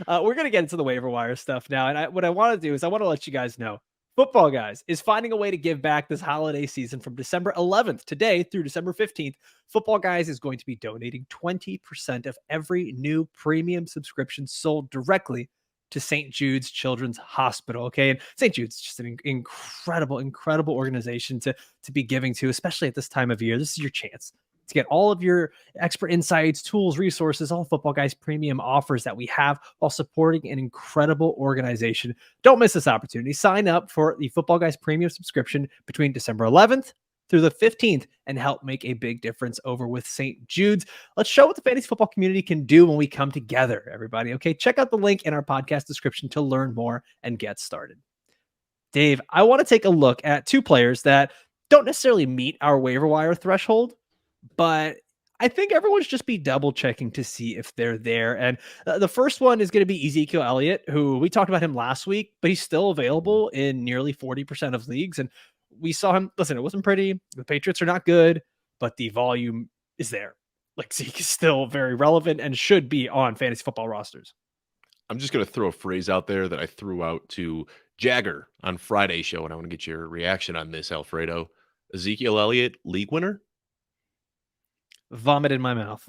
We're going to get into the waiver wire stuff now. And what I want to do is I want to let you guys know Football Guys is finding a way to give back this holiday season from December 11th today through December 15th. Football Guys is going to be donating 20% of every new premium subscription sold directly to St. Jude's Children's Hospital. Okay. And St. Jude's is just an incredible organization to be giving to, especially at this time of year. This is your chance to get all of your expert insights, tools, resources, all Football Guys premium offers that we have while supporting an incredible organization. Don't miss this opportunity. Sign up for the Football Guys premium subscription between December 11th through the 15th and help make a big difference over with St. Jude's. Let's show what the fantasy football community can do when we come together, everybody. Okay, check out the link in our podcast description to learn more and get started. Dave, I want to take a look at two players that don't necessarily meet our waiver wire threshold, but I think everyone's just be double checking to see if they're there. And the first one is going to be Ezekiel Elliot, who we talked about him last week, but he's still available in nearly 40% of leagues. And we saw him. Listen, it wasn't pretty. The Patriots are not good, but the volume is there. Like Zeke is still very relevant and should be on fantasy football rosters. I'm just going to throw a phrase out there that I threw out to Jagger on Friday's show, and I want to get your reaction on this, Alfredo. Ezekiel Elliott, league winner? Vomit in my mouth.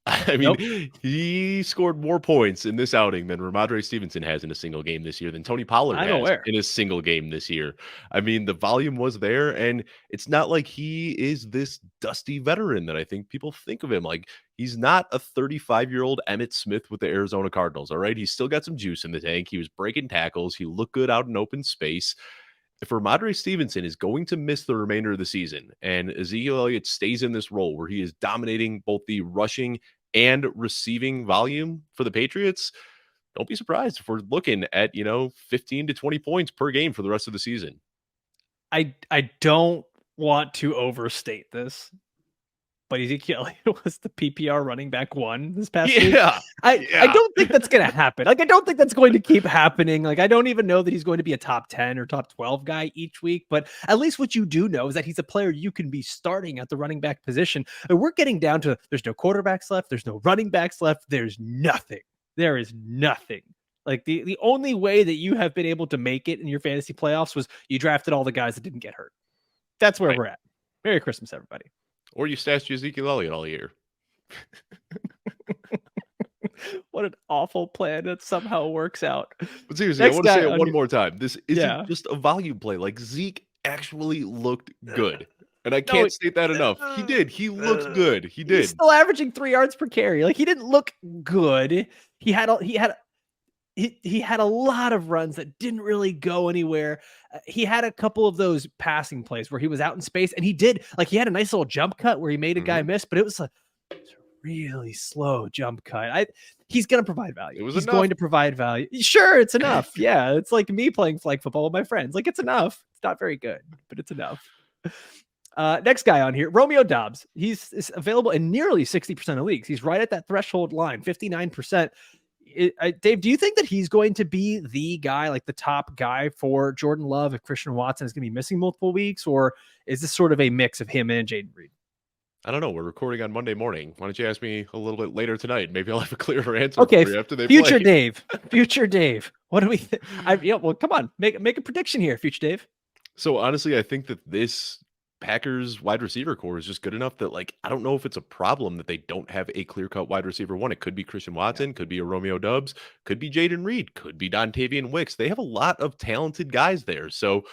I mean, He scored more points in this outing than Ramondre Stevenson has in a single game this year, than Tony Pollard has in a single game this year. I mean, the volume was there, and it's not like he is this dusty veteran that I think people think of him. Like, he's not a 35-year-old Emmitt Smith with the Arizona Cardinals, all right? He's still got some juice in the tank. He was breaking tackles. He looked good out in open space. If Ramondre Stevenson is going to miss the remainder of the season and Ezekiel Elliott stays in this role where he is dominating both the rushing and receiving volume for the Patriots, don't be surprised if we're looking at, 15 to 20 points per game for the rest of the season. I don't want to overstate this, but Ezekiel Elliott was the PPR running back one this past week. I don't think that's going to happen. Like, I don't think that's going to keep happening. Like, I don't even know that he's going to be a top 10 or top 12 guy each week, but at least what you do know is that he's a player you can be starting at the running back position. And we're getting down to, there's no quarterbacks left. There's no running backs left. There's nothing. There is nothing. Like, the only way that you have been able to make it in your fantasy playoffs was you drafted all the guys that didn't get hurt. That's where we're at. Merry Christmas, everybody. Or you stashed Ezekiel Elliott all year. What an awful plan that somehow works out. But seriously, I want to say it one more time. This isn't just a volume play. Like, Zeke actually looked good. And I can't state that enough. He did. He looked good. He did. He's still averaging 3 yards per carry. Like, he didn't look good. He had a lot of runs that didn't really go anywhere. He had a couple of those passing plays where he was out in space, and he had a nice little jump cut where he made a guy miss, but it was a really slow jump cut. He's going to provide value. He's going to provide value. Sure, it's enough. Yeah, it's like me playing flag football with my friends. Like, it's enough. It's not very good, but it's enough. Next guy on here, Romeo Doubs. He's available in nearly 60% of leagues. He's right at that threshold line, 59%. Dave, do you think that he's going to be the guy, like the top guy for Jordan Love if Christian Watson is going to be missing multiple weeks, or is this sort of a mix of him and Jayden Reed? I don't know. We're recording on Monday morning. Why don't you ask me a little bit later tonight? Maybe I'll have a clearer answer for you after they future play. Future Dave. What do we think? Well, come on. Make a prediction here, future Dave. So honestly, I think that this Packers wide receiver core is just good enough that, like, I don't know if it's a problem that they don't have a clear-cut wide receiver one. It could be Christian Watson, could be a Romeo Doubs, could be Jayden Reed, could be Dontayvion Wicks. They have a lot of talented guys there. So,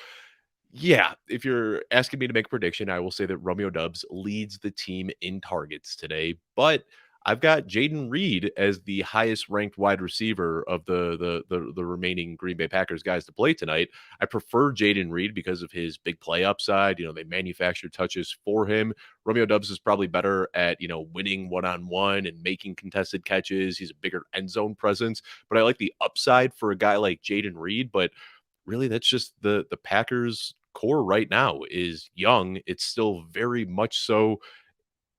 yeah, if you're asking me to make a prediction, I will say that Romeo Doubs leads the team in targets today. But I've got Jayden Reed as the highest ranked wide receiver of the remaining Green Bay Packers guys to play tonight. I prefer Jayden Reed because of his big play upside. They manufacture touches for him. Romeo Doubs is probably better at, winning one-on-one and making contested catches. He's a bigger end zone presence, but I like the upside for a guy like Jayden Reed. But really, that's just the Packers core right now is young. It's still very much so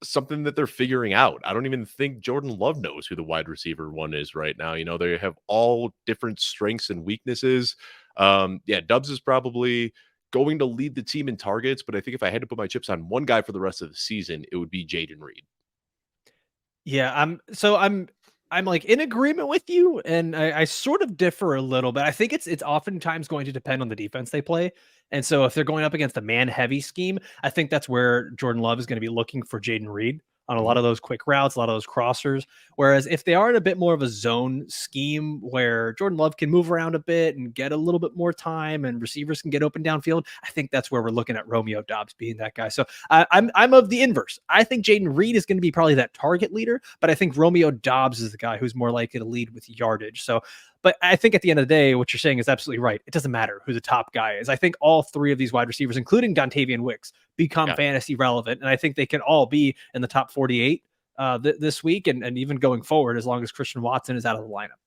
something that they're figuring out. I don't even think Jordan Love knows who the wide receiver one is right now. They have all different strengths and weaknesses. Doubs is probably going to lead the team in targets, but I think if I had to put my chips on one guy for the rest of the season, it would be Jayden Reed. Yeah, I'm I'm like in agreement with you, and I sort of differ a little bit. I think it's oftentimes going to depend on the defense they play. And so if they're going up against a man heavy scheme, I think that's where Jordan Love is going to be looking for Jaden Reed on a lot Mhm. of those quick routes, a lot of those crossers. Whereas if they are in a bit more of a zone scheme where Jordan Love can move around a bit and get a little bit more time and receivers can get open downfield, I think that's where we're looking at Romeo Doubs being that guy. So I'm of the inverse. I think Jaden Reed is going to be probably that target leader, but I think Romeo Doubs is the guy who's more likely to lead with yardage. So, but I think at the end of the day, what you're saying is absolutely right. It doesn't matter who the top guy is. I think all three of these wide receivers, including Dontayvion Wicks, become Yeah. fantasy relevant, and I think they can all be in the top 48 this week and even going forward as long as Christian Watson is out of the lineup.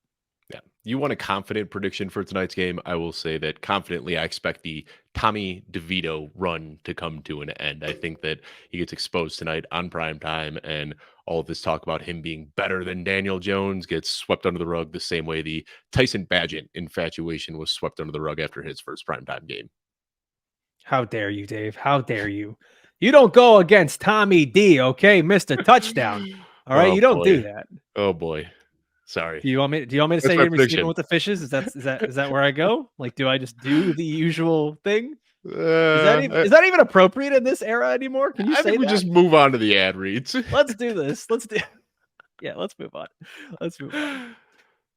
Yeah. You want a confident prediction for tonight's game? I will say that confidently, I expect the Tommy DeVito run to come to an end. I think that he gets exposed tonight on prime time, and all of this talk about him being better than Daniel Jones gets swept under the rug the same way the Tyson Badgett infatuation was swept under the rug after his first primetime game. How dare you, Dave? How dare you? You don't go against Tommy D, okay? Missed a touchdown. All right, Oh you don't do boy. that. Oh boy. Sorry. Do you want me to say That's you're my gonna be sleeping prediction. with the fishes? Is that where I go? Like, do I just do the usual thing? I, Is that even appropriate in this era anymore? Can you I say think we that? just move on to the ad reads. Let's do this. Yeah, let's move on. Let's move on.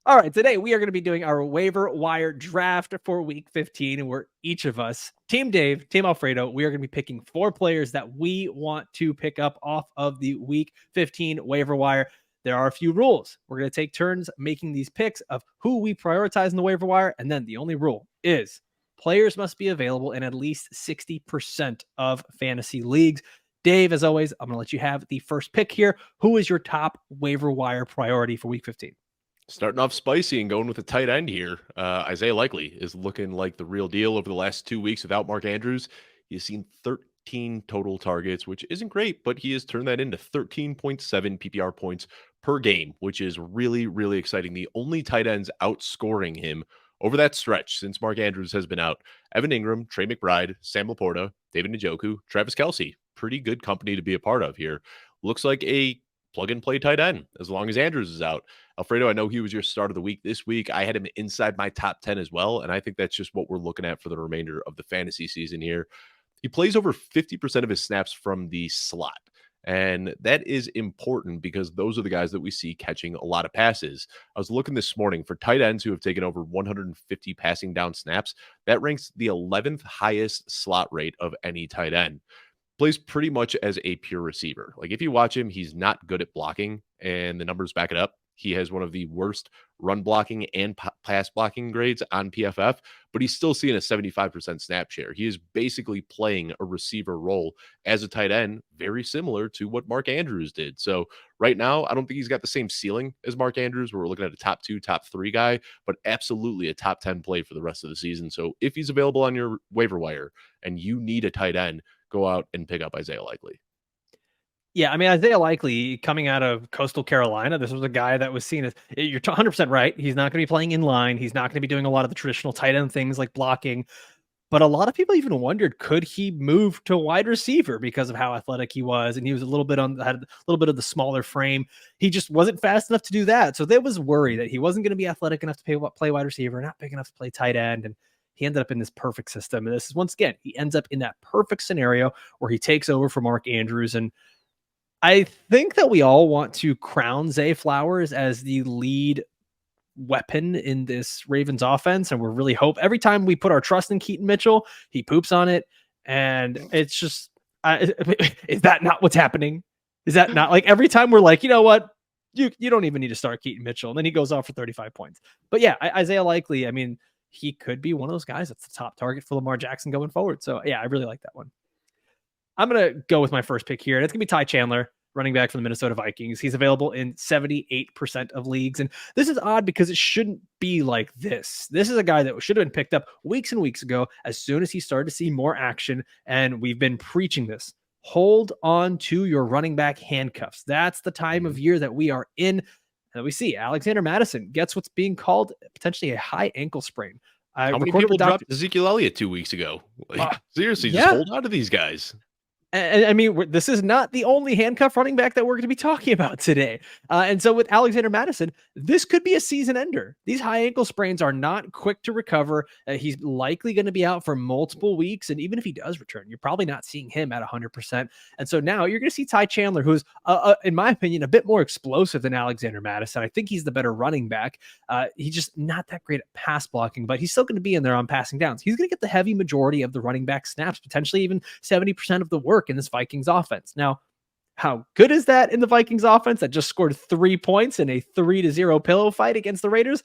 All right, today we are going to be doing our waiver wire draft for week 15, and we're each of us, Team Dave, Team Alfredo, we are going to be picking 4 players that we want to pick up off of the week 15 waiver wire. There are a few rules. We're going to take turns making these picks of who we prioritize in the waiver wire, and then the only rule is players must be available in at least 60% of fantasy leagues. Dave, as always, I'm going to let you have the first pick here. Who is your top waiver wire priority for week 15? Starting off spicy and going with a tight end here. Isaiah Likely is looking like the real deal over the last 2 weeks without Mark Andrews. He's seen 13 total targets, which isn't great, but he has turned that into 13.7 PPR points per game, which is really, really exciting. The only tight ends outscoring him over that stretch since Mark Andrews has been out: Evan Ingram, Trey McBride, Sam Laporta, David Njoku, Travis Kelce. Pretty good company to be a part of here. Looks like a plug and play tight end as long as Andrews is out. Alfredo, I know he was your start of the week this week. I had him inside my top 10 as well. And I think that's just what we're looking at for the remainder of the fantasy season here. He plays over 50% of his snaps from the slot. And that is important because those are the guys that we see catching a lot of passes. I was looking this morning for tight ends who have taken over 150 passing down snaps. That ranks the 11th highest slot rate of any tight end. Plays pretty much as a pure receiver. Like if you watch him, he's not good at blocking, and the numbers back it up. He has one of the worst run blocking and pass blocking grades on PFF, but he's still seeing a 75% snap share. He is basically playing a receiver role as a tight end, very similar to what Mark Andrews did. So right now, I don't think he's got the same ceiling as Mark Andrews, where we're looking at a top 2, top 3 guy, but absolutely a top 10 play for the rest of the season. So if he's available on your waiver wire and you need a tight end, go out and pick up Isaiah Likely. Yeah, I mean, Isaiah Likely coming out of Coastal Carolina, this was a guy that was seen as, you're 100% right. He's not going to be playing in line. He's not going to be doing a lot of the traditional tight end things like blocking. But a lot of people even wondered, could he move to wide receiver because of how athletic he was? And he was had a little bit of the smaller frame. He just wasn't fast enough to do that. So there was worry that he wasn't going to be athletic enough to play wide receiver, not big enough to play tight end. And he ended up in this perfect system. And this is, once again, he ends up in that perfect scenario where he takes over for Mark Andrews. And I think that we all want to crown Zay Flowers as the lead weapon in this Ravens offense. And we're really every time we put our trust in Keaton Mitchell, he poops on it. And it's just, is that not what's happening? Is that not like every time we're like, you know what? You don't even need to start Keaton Mitchell. And then he goes off for 35 points. But yeah, Isaiah Likely, I mean, he could be one of those guys that's the top target for Lamar Jackson going forward. So yeah, I really like that one. I'm going to go with my first pick here, and it's going to be Ty Chandler, running back from the Minnesota Vikings. He's available in 78% of leagues. And this is odd because it shouldn't be like this. This is a guy that should have been picked up weeks and weeks ago as soon as he started to see more action. And we've been preaching this. Hold on to your running back handcuffs. That's the time of year that we are in. And we see Alexander Madison gets what's being called potentially a high ankle sprain. I How many recorded people with Dr. dropped Ezekiel Elliott 2 weeks ago? Like, seriously, just Yeah. hold on to these guys. And I mean, this is not the only handcuff running back that we're going to be talking about today. And so with Alexander Madison, this could be a season ender. These high ankle sprains are not quick to recover. He's likely going to be out for multiple weeks. And even if he does return, you're probably not seeing him at 100%. And so now you're going to see Ty Chandler, who's, in my opinion, a bit more explosive than Alexander Madison. I think he's the better running back. He's just not that great at pass blocking, but he's still going to be in there on passing downs. He's going to get the heavy majority of the running back snaps, potentially even 70% of the work in this Vikings offense. Now, how good is that in the Vikings offense that just scored 3 points in a 3-0 pillow fight against the Raiders?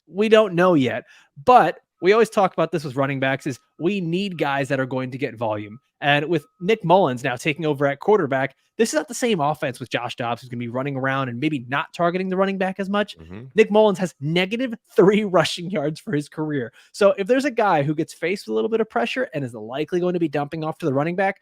We don't know yet, but we always talk about this with running backs is we need guys that are going to get volume. And with Nick Mullins now taking over at quarterback, this is not the same offense with Josh Dobbs, who's going to be running around and maybe not targeting the running back as much. Nick Mullins has -3 rushing yards for his career. So if there's a guy who gets faced with a little bit of pressure and is likely going to be dumping off to the running back,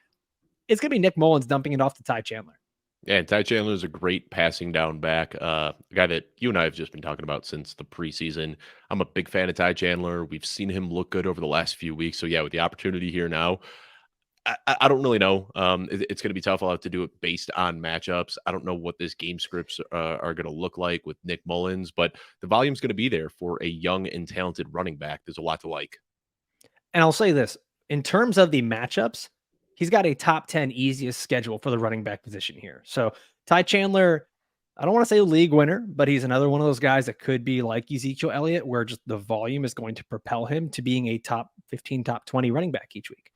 it's going to be Nick Mullins dumping it off to Ty Chandler. Yeah, and Ty Chandler is a great passing down back, a guy that you and I have just been talking about since the preseason. I'm a big fan of Ty Chandler. We've seen him look good over the last few weeks. So, yeah, with the opportunity here now, I don't really know. It's going to be tough. I'll have to do it based on matchups. I don't know what this game scripts are going to look like with Nick Mullins, but the volume's going to be there for a young and talented running back. There's a lot to like. And I'll say this, in terms of the matchups, he's got a top 10 easiest schedule for the running back position here. So Ty Chandler, I don't want to say league winner, but he's another one of those guys that could be like Ezekiel Elliott, where just the volume is going to propel him to being a top 15, top 20 running back each week.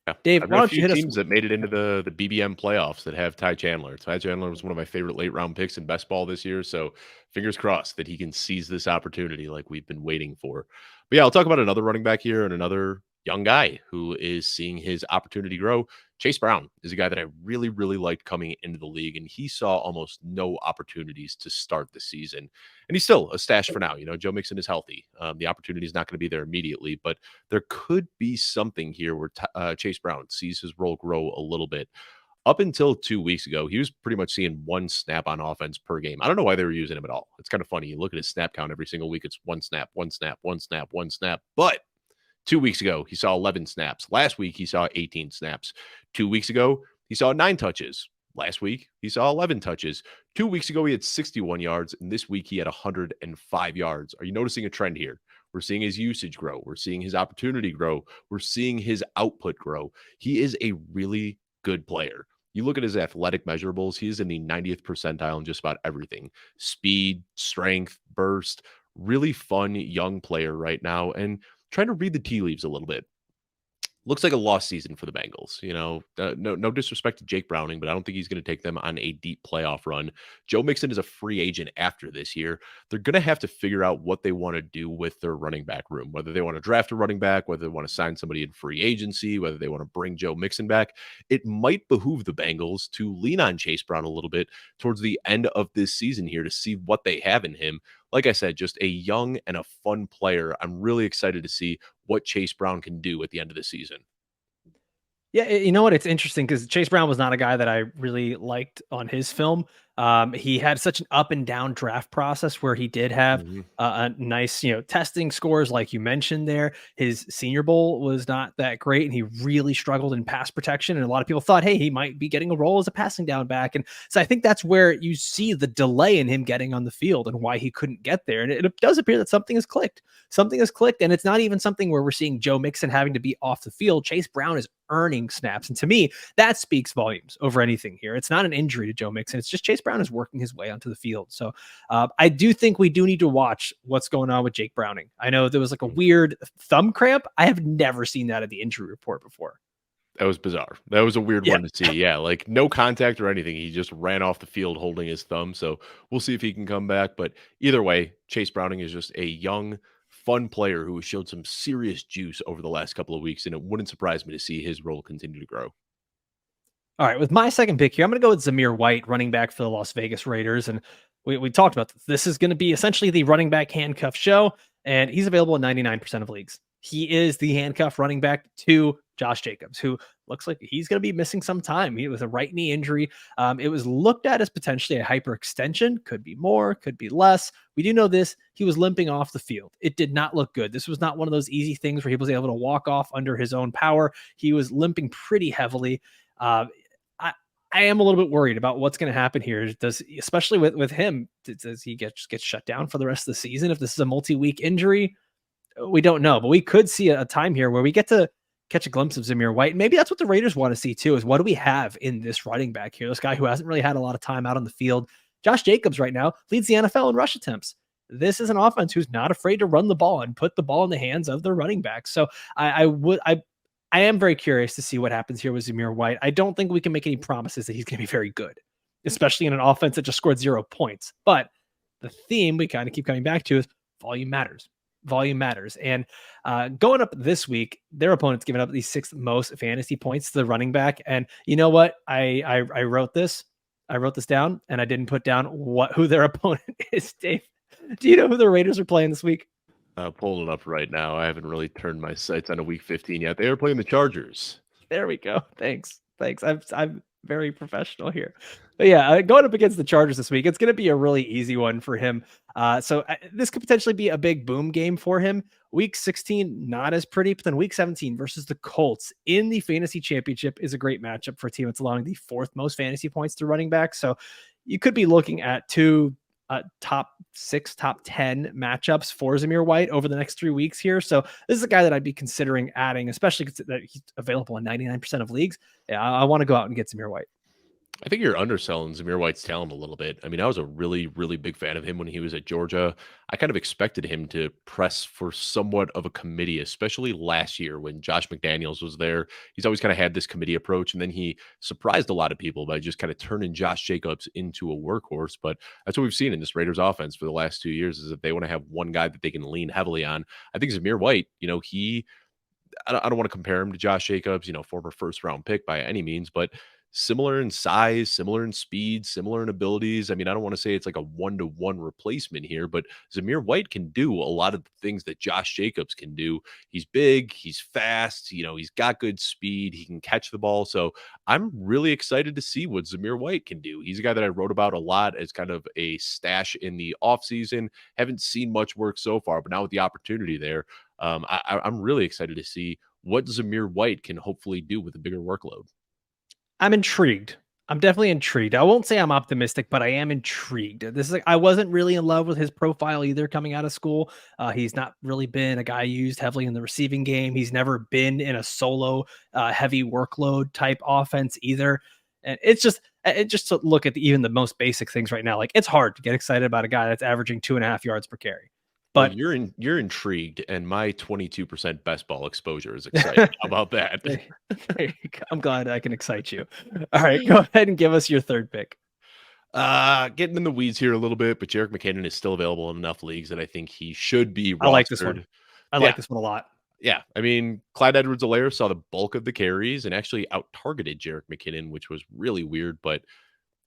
Yeah. Dave, I've why got a don't you few hit teams us? that made it into the BBM playoffs that have Ty Chandler. Ty Chandler was one of my favorite late round picks in best ball this year. So fingers crossed that he can seize this opportunity like we've been waiting for. But yeah, I'll talk about another running back here and another young guy who is seeing his opportunity grow. Chase Brown is a guy that I really, really liked coming into the league, and he saw almost no opportunities to start the season. And he's still a stash for now. You know, Joe Mixon is healthy. The opportunity is not going to be there immediately, but there could be something here where Chase Brown sees his role grow a little bit. Up until 2 weeks ago, he was pretty much seeing one snap on offense per game. I don't know why they were using him at all. It's kind of funny. You look at his snap count every single week, it's one snap, one snap, one snap, one snap. But 2 weeks ago, he saw 11 snaps. Last week, he saw 18 snaps. 2 weeks ago, he saw 9 touches. Last week, he saw 11 touches. 2 weeks ago, he had 61 yards. And this week, he had 105 yards. Are you noticing a trend here? We're seeing his usage grow. We're seeing his opportunity grow. We're seeing his output grow. He is a really good player. You look at his athletic measurables, he is in the 90th percentile in just about everything. Speed, strength, burst, really fun young player right now. And trying to read the tea leaves a little bit. Looks like a lost season for the Bengals. You know, no disrespect to Jake Browning, but I don't think he's going to take them on a deep playoff run. Joe Mixon is a free agent after this year. They're going to have to figure out what they want to do with their running back room, whether they want to draft a running back, whether they want to sign somebody in free agency, whether they want to bring Joe Mixon back. It might behoove the Bengals to lean on Chase Brown a little bit towards the end of this season here to see what they have in him. Like I said, just a young and a fun player. I'm really excited to see what Chase Brown can do at the end of the season. Yeah, you know what? It's interesting because Chase Brown was not a guy that I really liked on his film. He had such an up and down draft process where he did have a nice, testing scores like you mentioned there. His Senior Bowl was not that great, and he really struggled in pass protection. And a lot of people thought, hey, he might be getting a role as a passing down back. And so I think that's where you see the delay in him getting on the field and why he couldn't get there. And it does appear that something has clicked. Something has clicked, and it's not even something where we're seeing Joe Mixon having to be off the field. Chase Brown is earning snaps. And to me, that speaks volumes over anything here. It's not an injury to Joe Mixon. It's just Chase Brown is working his way onto the field. So I do think we do need to watch what's going on with Jake Browning. I know there was like a weird thumb cramp. I have never seen that at the injury report before. That was bizarre. That was a weird one to see. Yeah, like no contact or anything. He just ran off the field holding his thumb. So we'll see if he can come back. But either way, Chase Browning is just a young, fun player who has showed some serious juice over the last couple of weeks, and it wouldn't surprise me to see his role continue to grow. All right, with my second pick here, I'm going to go with Zamir White, running back for the Las Vegas Raiders. And we talked about this. This is going to be essentially the running back handcuff show, and he's available in 99% of leagues. He is the handcuff running back to Josh Jacobs, who looks like he's going to be missing some time. He was a right knee injury. It was looked at as potentially a hyperextension. Could be more, could be less. We do know this. He was limping off the field. It did not look good. This was not one of those easy things where he was able to walk off under his own power. He was limping pretty heavily. I am a little bit worried about what's going to happen here. Especially with him, does he get shut down for the rest of the season? If this is a multi-week injury, we don't know, but we could see a time here where we get to catch a glimpse of Zamir White. Maybe that's what the Raiders want to see too, is what do we have in this running back here? This guy who hasn't really had a lot of time out on the field. Josh Jacobs right now leads the NFL in rush attempts. This is an offense who's not afraid to run the ball and put the ball in the hands of their running back. So I am very curious to see what happens here with Zamir White. I don't think we can make any promises that he's going to be very good, especially in an offense that just scored 0 points. But the theme we kind of keep coming back to is volume matters. Volume matters. And going up this week, their opponent's given up the 6th most fantasy points to the running back. And you know what? I wrote this. I wrote this down, and I didn't put down who their opponent is, Dave. Do you know who the Raiders are playing this week? Pulling it up right now. I haven't really turned my sights on a week 15 yet. They are playing the Chargers. There we go. Thanks. I'm very professional here. But yeah, going up against the Chargers this week, it's going to be a really easy one for him. So this could potentially be a big boom game for him. Week 16, not as pretty, but then week 17 versus the Colts in the fantasy championship is a great matchup for a team that's allowing the 4th most fantasy points to running back. So you could be looking at 2 top 6, top 10 matchups for Zamir White over the next 3 weeks here. So this is a guy that I'd be considering adding, especially that he's available in 99% of leagues. Yeah, I want to go out and get Zamir White. I think you're underselling Zamir White's talent a little bit. I mean, I was a really, really big fan of him when he was at Georgia. I kind of expected him to press for somewhat of a committee, especially last year when Josh McDaniels was there. He's always kind of had this committee approach, and then he surprised a lot of people by just kind of turning Josh Jacobs into a workhorse. But that's what we've seen in this Raiders offense for the last 2 years, is that they want to have one guy that they can lean heavily on. I think Zamir White, I don't want to compare him to Josh Jacobs, former first-round pick by any means, but similar in size, similar in speed, similar in abilities. I mean, I don't want to say it's like a one-to-one replacement here, but Zamir White can do a lot of the things that Josh Jacobs can do. He's big, he's fast, he's got good speed, he can catch the ball. So I'm really excited to see what Zamir White can do. He's a guy that I wrote about a lot as kind of a stash in the offseason. Haven't seen much work so far, but now with the opportunity there, I'm really excited to see what Zamir White can hopefully do with a bigger workload. I'm intrigued. I'm definitely intrigued. I won't say I'm optimistic, but I am intrigued. This is I wasn't really in love with his profile either coming out of school. He's not really been a guy used heavily in the receiving game. He's never been in a solo heavy workload type offense either. And it's just to look at even the most basic things right now. Like, it's hard to get excited about a guy that's averaging 2.5 yards per carry. But well, you're intrigued, and my 22% best ball exposure is exciting. How about that? I'm glad I can excite you. All right, go ahead and give us your third pick. Getting in the weeds here a little bit, but Jerick McKinnon is still available in enough leagues that I think he should be rostered. I like this one. I like this one a lot. Yeah, I mean, Clyde Edwards-Helaire saw the bulk of the carries and actually out-targeted Jerick McKinnon, which was really weird, but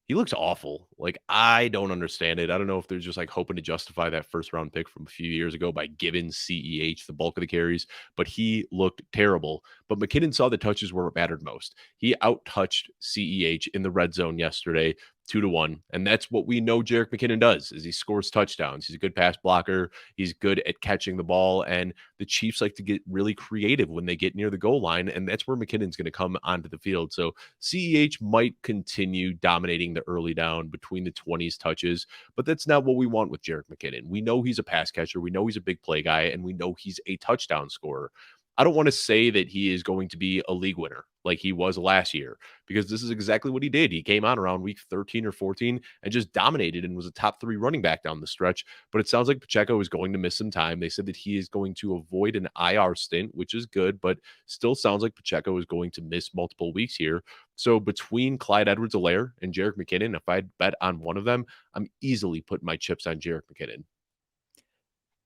he looks awful. Like, I don't understand it. I don't know if they're just like hoping to justify that first round pick from a few years ago by giving CEH the bulk of the carries, but he looked terrible. But McKinnon saw the touches where it mattered most. He out-touched CEH in the red zone yesterday, 2-1. And that's what we know Jerick McKinnon does, is he scores touchdowns. He's a good pass blocker. He's good at catching the ball. And the Chiefs like to get really creative when they get near the goal line. And that's where McKinnon's going to come onto the field. So CEH might continue dominating the early down between the 20s touches, but that's not what we want with Jerick McKinnon. We know he's a pass catcher. We know he's a big play guy, and we know he's a touchdown scorer. I don't want to say that he is going to be a league winner like he was last year, because this is exactly what he did. He came on around week 13 or 14 and just dominated and was a top 3 running back down the stretch. But it sounds like Pacheco is going to miss some time. They said that he is going to avoid an IR stint, which is good, but still sounds like Pacheco is going to miss multiple weeks here. So between Clyde Edwards-Helaire and Jerick McKinnon, if I'd bet on one of them, I'm easily putting my chips on Jerick McKinnon.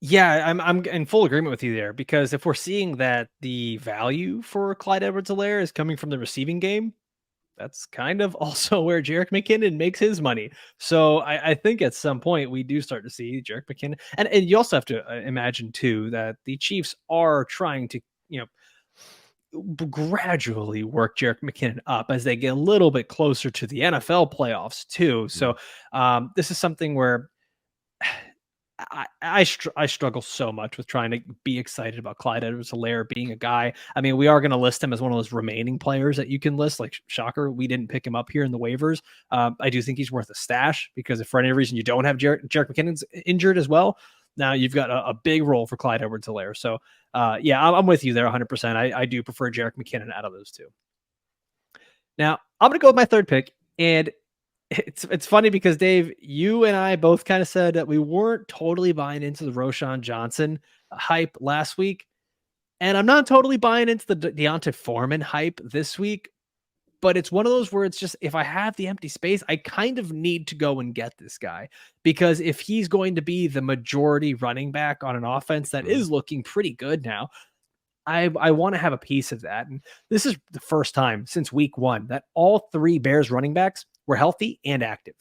Yeah, I'm in full agreement with you there, because if we're seeing that the value for Clyde Edwards-Helaire is coming from the receiving game, that's kind of also where Jerick McKinnon makes his money. So I think at some point we do start to see Jerick McKinnon, and you also have to imagine too that the Chiefs are trying to gradually work Jerick McKinnon up as they get a little bit closer to the NFL playoffs too. So this is something where I struggle so much with trying to be excited about Clyde Edwards-Helaire being a guy. I mean, we are going to list him as one of those remaining players that you can list. Like, shocker, we didn't pick him up here in the waivers. I do think he's worth a stash because if for any reason you don't have Jerick McKinnon's injured as well, now you've got a big role for Clyde Edwards-Helaire. So, yeah, I'm with you there 100%. I do prefer Jerick McKinnon out of those two. Now, I'm going to go with my third pick, and it's funny because Dave, you and I both kind of said that we weren't totally buying into the Roschon Johnson hype last week. And I'm not totally buying into the D'Onta Foreman hype this week, but it's one of those where it's just, if I have the empty space, I kind of need to go and get this guy, because if he's going to be the majority running back on an offense that is looking pretty good now, I want to have a piece of that. And this is the first time since week 1 that all 3 Bears running backs were healthy and active.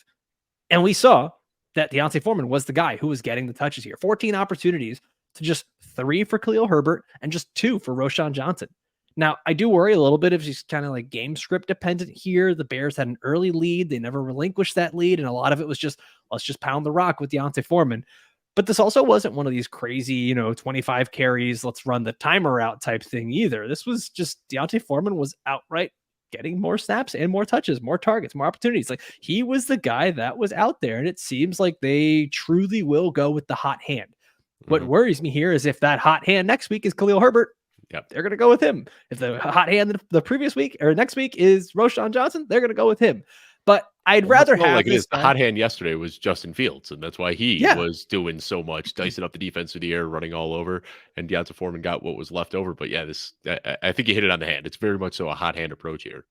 And we saw that D'Onta Foreman was the guy who was getting the touches here. 14 opportunities to just 3 for Khalil Herbert and just 2 for Roschon Johnson. Now, I do worry a little bit if he's kind of like game script dependent here. The Bears had an early lead. They never relinquished that lead. And a lot of it was just, let's just pound the rock with D'Onta Foreman. But this also wasn't one of these crazy, 25 carries, let's run the timer out type thing either. This was just D'Onta Foreman was outright getting more snaps and more touches, more targets, more opportunities. Like, he was the guy that was out there, and it seems like they truly will go with the hot hand. What worries me here is if that hot hand next week is Khalil Herbert, they're going to go with him. If the hot hand the previous week or next week is Roschon Johnson, they're going to go with him. But I'd rather have like this. The hot hand yesterday was Justin Fields, and that's why he was doing so much, dicing up the defense through the air, running all over, and D'Onta Foreman got what was left over. But yeah, I think you hit it on the hand. It's very much so a hot hand approach here.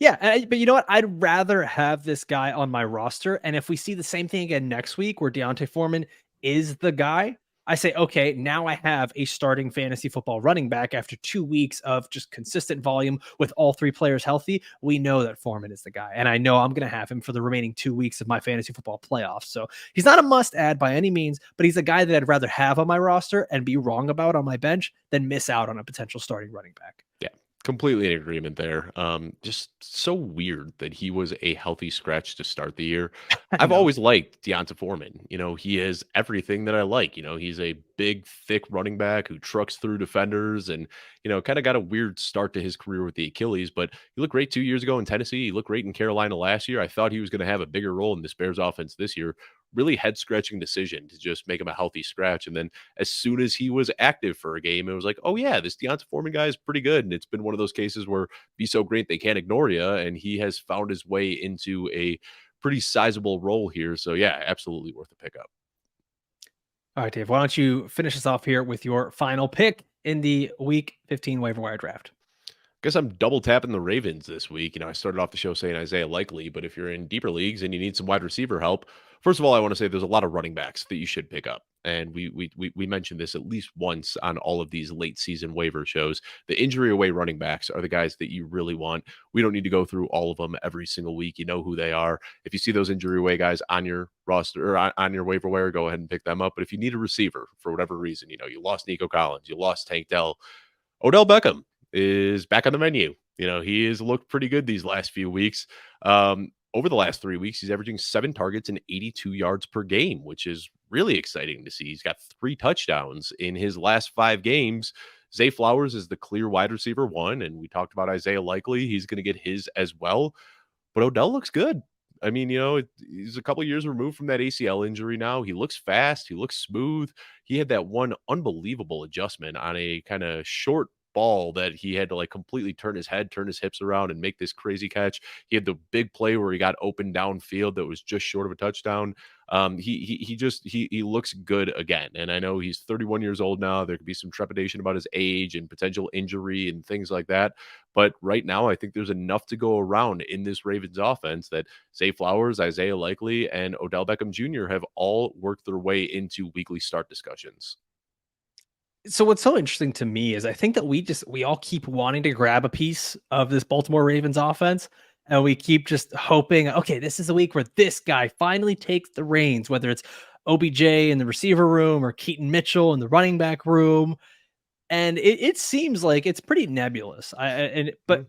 Yeah, but you know what? I'd rather have this guy on my roster, and if we see the same thing again next week where D'Onta Foreman is the guy, I say, okay, now I have a starting fantasy football running back after 2 weeks of just consistent volume with all 3 players healthy. We know that Foreman is the guy, and I know I'm going to have him for the remaining 2 weeks of my fantasy football playoffs. So he's not a must add by any means, but he's a guy that I'd rather have on my roster and be wrong about on my bench than miss out on a potential starting running back. Yeah. Completely in agreement there. Just so weird that he was a healthy scratch to start the year. I've always liked D'Onta Foreman. He is everything that I like. He's a big, thick running back who trucks through defenders and, kind of got a weird start to his career with the Achilles, but he looked great 2 years ago in Tennessee. He looked great in Carolina last year. I thought he was going to have a bigger role in this Bears offense this year. Really head-scratching decision to just make him a healthy scratch. And then as soon as he was active for a game, it was like, oh yeah, this D'Onta Foreman guy is pretty good. And it's been one of those cases where be so great they can't ignore you. And he has found his way into a pretty sizable role here. So yeah, absolutely worth a pickup. All right, Dave, why don't you finish us off here with your final pick in the Week 15 waiver wire draft? Guess I'm double tapping the Ravens this week. I started off the show saying Isaiah Likely, but if you're in deeper leagues and you need some wide receiver help, first of all, I want to say there's a lot of running backs that you should pick up. And we mentioned this at least once on all of these late season waiver shows. The injury away running backs are the guys that you really want. We don't need to go through all of them every single week. You know who they are. If you see those injury away guys on your roster or on your waiver wire, go ahead and pick them up. But if you need a receiver for whatever reason, you lost Nico Collins, you lost Tank Dell, Odell Beckham is back on the menu. He has looked pretty good these last few weeks. Over the last 3 weeks, he's averaging 7 targets and 82 yards per game, which is really exciting to see. He's got 3 touchdowns in his last 5 games. Zay Flowers is the clear wide receiver 1, and we talked about Isaiah Likely. He's going to get his as well. But Odell looks good. I mean, he's a couple of years removed from that ACL injury now. He looks fast. He looks smooth. He had that one unbelievable adjustment on a kind of short ball that he had to like completely turn his head, turn his hips around and make this crazy catch. He had the big play where he got open downfield that was just short of a touchdown. He looks good again. And I know he's 31 years old now. There could be some trepidation about his age and potential injury and things like that. But right now, I think there's enough to go around in this Ravens offense that Zay Flowers, Isaiah Likely, and Odell Beckham Jr. have all worked their way into weekly start discussions. So what's so interesting to me is I think that we all keep wanting to grab a piece of this Baltimore Ravens offense, and we keep just hoping, okay, this is a week where this guy finally takes the reins, whether it's OBJ in the receiver room or Keaton Mitchell in the running back room. And it seems like it's pretty nebulous. But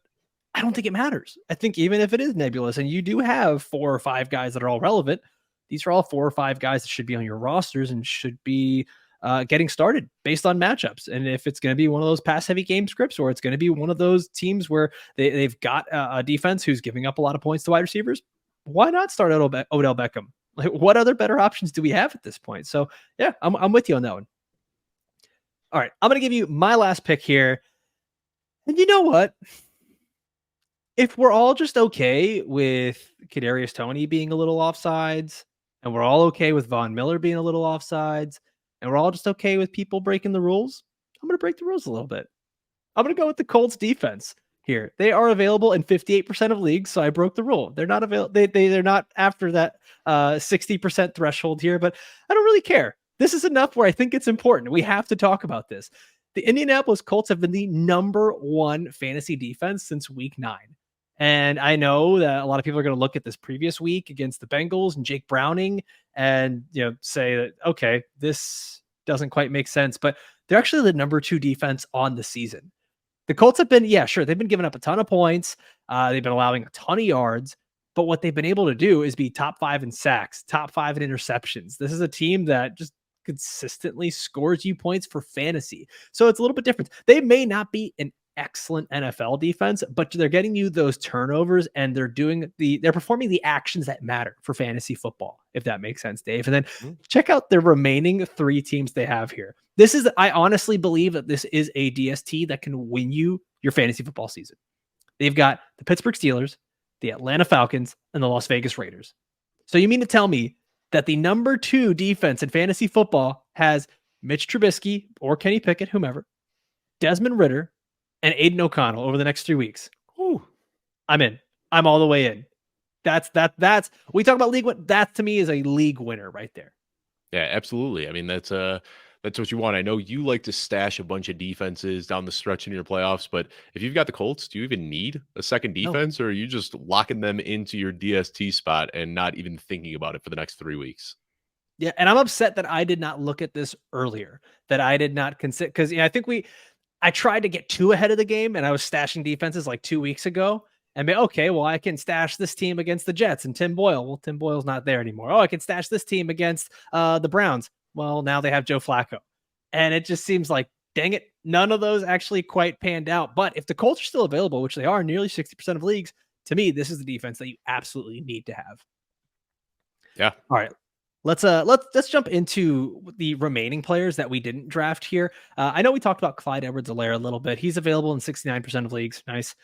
I don't think it matters. I think even if it is nebulous and you do have 4 or 5 guys that are all relevant, These are all 4 or 5 guys that should be on your rosters and should be getting started based on matchups. And if it's going to be one of those pass heavy game scripts, or it's going to be one of those teams where they've got a defense who's giving up a lot of points to wide receivers, why not start Odell Beckham? Like, what other better options do we have at this point? So yeah, I'm with you on that one. All right, I'm going to give you my last pick here. And you know what? If we're all just okay with Kadarius Toney being a little offsides, and we're all okay with Von Miller being a little offsides, and we're all just okay with people breaking the rules, I'm going to break the rules a little bit. I'm going to go with the Colts defense here. They are available in 58% of leagues, so I broke the rule. They're not available. They're not after that 60% threshold here, but I don't really care. This is enough where I think it's important. We have to talk about this. The Indianapolis Colts have been the number 1 fantasy defense since week 9. And I know that a lot of people are going to look at this previous week against the Bengals and Jake Browning and, say that, okay, this doesn't quite make sense, but they're actually the number 2 defense on the season. The Colts have been, sure, they've been giving up a ton of points. They've been allowing a ton of yards, but what they've been able to do is be top 5 in sacks, top 5 in interceptions. This is a team that just consistently scores you points for fantasy. So it's a little bit different. They may not be an excellent NFL defense, but they're getting you those turnovers and they're performing the actions that matter for fantasy football, if that makes sense, Dave. And then check out the remaining 3 teams they have here. I honestly believe that this is a DST that can win you your fantasy football season. They've got the Pittsburgh Steelers, the Atlanta Falcons, and the Las Vegas Raiders. So you mean to tell me that the number 2 defense in fantasy football has Mitch Trubisky or Kenny Pickett, whomever, Desmond Ridder, and Aiden O'Connell over the next 3 weeks? Ooh, I'm in. I'm all the way in. That's we talk about league win. That to me is a league winner right there. Yeah, absolutely. I mean, that's what you want. I know you like to stash a bunch of defenses down the stretch in your playoffs, but if you've got the Colts, do you even need a second defense, or are you just locking them into your DST spot and not even thinking about it for the next 3 weeks? Yeah, and I'm upset that I did not look at this earlier, that I did not consider, because I think I tried to get too ahead of the game, and I was stashing defenses like 2 weeks ago. And okay, well, I can stash this team against the Jets and Tim Boyle. Well, Tim Boyle's not there anymore. Oh, I can stash this team against the Browns. Well, now they have Joe Flacco. And it just seems like, dang it, none of those actually quite panned out. But if the Colts are still available, which they are nearly 60% of leagues, to me, this is the defense that you absolutely need to have. Yeah. All right. Let's jump into the remaining players that we didn't draft here. I know we talked about Clyde Edwards-Helaire a little bit. He's available in 69% of leagues. Nice.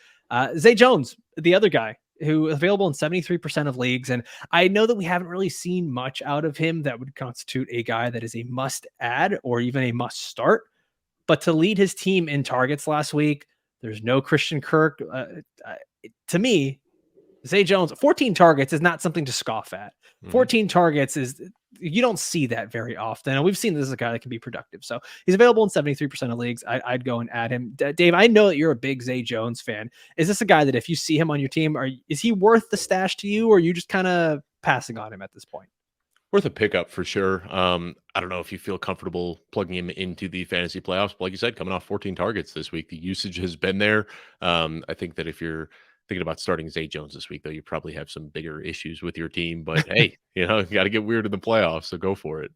Zay Jones, the other guy, who is available in 73% of leagues. And I know that we haven't really seen much out of him that would constitute a guy that is a must add or even a must start. But to lead his team in targets last week, there's no Christian Kirk. To me, Zay Jones, 14 targets is not something to scoff at. 14 targets you don't see that very often. And we've seen this as a guy that can be productive. So he's available in 73% of leagues. I'd go and add him. Dave, I know that you're a big Zay Jones fan. Is this a guy that if you see him on your team, is he worth the stash to you, or are you just kind of passing on him at this point? Worth a pickup for sure. I don't know if you feel comfortable plugging him into the fantasy playoffs, but like you said, coming off 14 targets this week, the usage has been there. I think that if you're thinking about starting Zay Jones this week, though, you probably have some bigger issues with your team. But hey, you got to get weird in the playoffs, so go for it.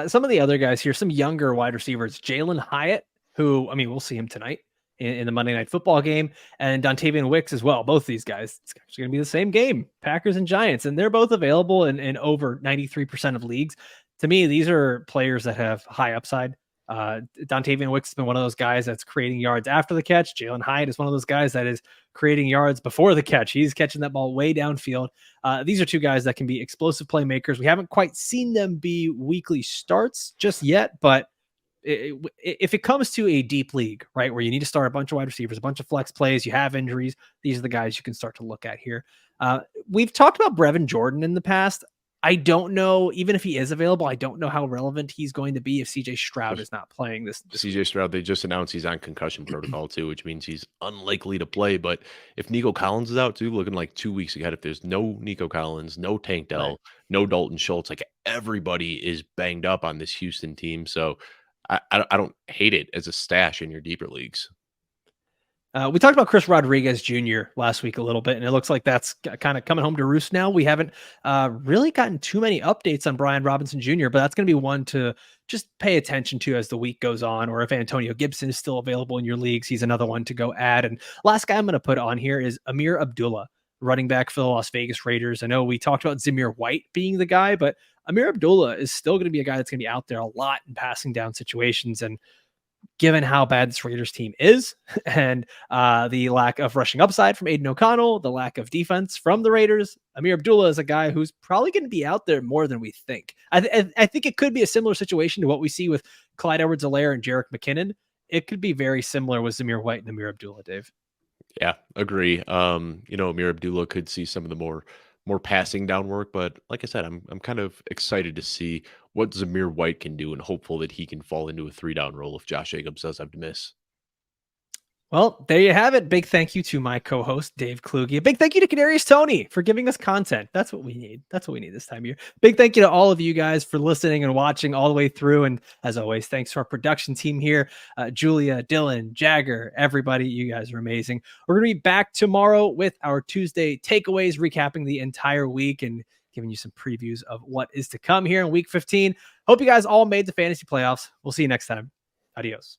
Some of the other guys here, some younger wide receivers, Jalin Hyatt, who, we'll see him tonight in the Monday Night Football game, and Dontayvion Wicks as well. Both these guys, it's actually going to be the same game, Packers and Giants, and they're both available in over 93% of leagues. To me, these are players that have high upside. Dontayvion Wicks has been one of those guys that's creating yards after the catch. Jalin Hyatt is one of those guys that is creating yards before the catch. He's catching that ball way downfield. These are two guys that can be explosive playmakers. We haven't quite seen them be weekly starts just yet, but if it comes to a deep league, right, where you need to start a bunch of wide receivers, a bunch of flex plays, you have injuries, these are the guys you can start to look at here. We've talked about Brevin Jordan in the past. I don't know, even if he is available, I don't know how relevant he's going to be if CJ Stroud is not playing this. CJ Stroud, they just announced he's on concussion protocol too, which means he's unlikely to play. But if Nico Collins is out too, looking like 2 weeks ahead, if there's no Nico Collins, no Tank Dell, right, no Dalton Schultz, like everybody is banged up on this Houston team. So I don't hate it as a stash in your deeper leagues. We talked about Chris Rodriguez Jr. last week a little bit, and it looks like that's kind of coming home to roost now. We haven't really gotten too many updates on Brian Robinson Jr., but that's going to be one to just pay attention to as the week goes on, or if Antonio Gibson is still available in your leagues, he's another one to go add. And last guy I'm going to put on here is Ameer Abdullah, running back for the Las Vegas Raiders. I know we talked about Zamir White being the guy, but Ameer Abdullah is still going to be a guy that's going to be out there a lot in passing down situations. And given how bad this Raiders team is and the lack of rushing upside from Aiden O'Connell, the lack of defense from the Raiders, Ameer Abdullah is a guy who's probably going to be out there more than we think. I think it could be a similar situation to what we see with Clyde Edwards-Helaire and Jerick McKinnon. It could be very similar with Zamir White and Ameer Abdullah, Dave. Yeah, agree. Ameer Abdullah could see some of the more passing down work, but like I said, I'm kind of excited to see what Zamir White can do and hopeful that he can fall into a 3-down role if Josh Jacobs does have to miss. Well, there you have it. Big thank you to my co-host, Dave Kluge. A big thank you to Kadarius Toney for giving us content. That's what we need. That's what we need this time of year. Big thank you to all of you guys for listening and watching all the way through. And as always, thanks to our production team here, Julia, Dylan, Jagger, everybody. You guys are amazing. We're going to be back tomorrow with our Tuesday takeaways, recapping the entire week and giving you some previews of what is to come here in week 15. Hope you guys all made the fantasy playoffs. We'll see you next time. Adios.